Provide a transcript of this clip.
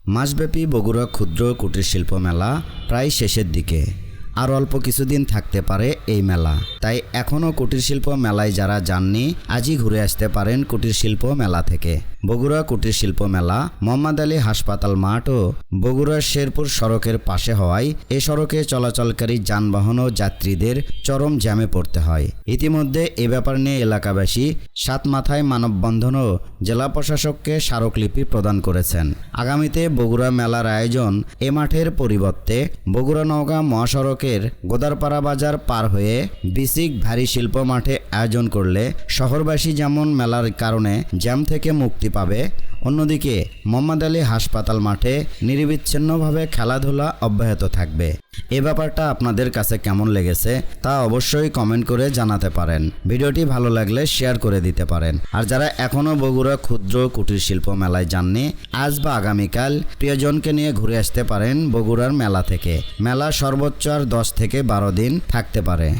মাসব্যাপী বগুড়া ক্ষুদ্র কুটির শিল্প মেলা প্রায় শেষের দিকে। আর অল্প কিছুদিন থাকতে পারে এই মেলা। তাই এখনও কুটির শিল্প মেলায় যারা যাননি, আজই ঘুরে আসতে পারেন কুটির শিল্প মেলা থেকে। বগুড়া কুটির শিল্প মেলা মোহাম্মদ আলী হাসপাতাল মাঠ ও বগুড়ার শেরপুর সড়কের পাশে হওয়ায় এ সড়কে চলাচলকারী যানবাহন ও যাত্রীদের চরম জ্যামে পড়তে হয়। ইতিমধ্যে এ ব্যাপার নিয়ে এলাকাবাসী সাত মাথায় মানববন্ধন ও জেলা প্রশাসককে স্মারকলিপি প্রদান করেছেন। আগামীতে বগুড়া মেলার আয়োজন এ মাঠের পরিবর্তে বগুড়া নওগাঁ মহাসড়কের গোদারপাড়া বাজার পার হয়ে বিসিক ভারী শিল্প মাঠে আয়োজন করলে শহরবাসী যেমন মেলার কারণে জ্যাম থেকে মুক্তি পাবে, অন্যদিকে মোহাম্মদ আলী হাসপাতাল মাঠে নিরবিচ্ছিন্নভাবে খেলাধুলা অব্যাহত থাকবে। এ ব্যাপারটা আপনাদের কাছে কেমন লেগেছে তা অবশ্যই কমেন্ট করে জানাতে পারেন। ভিডিওটি ভালো লাগলে শেয়ার করে দিতে পারেন। আর যারা এখনও বগুড়া ক্ষুদ্র কুটির শিল্প মেলায় যাননি, আজ বা আগামীকাল প্রিয়জনকে নিয়ে ঘুরে আসতে পারেন বগুড়ার মেলা থেকে। মেলা সর্বোচ্চ আর 10 থেকে 12 দিন থাকতে পারে।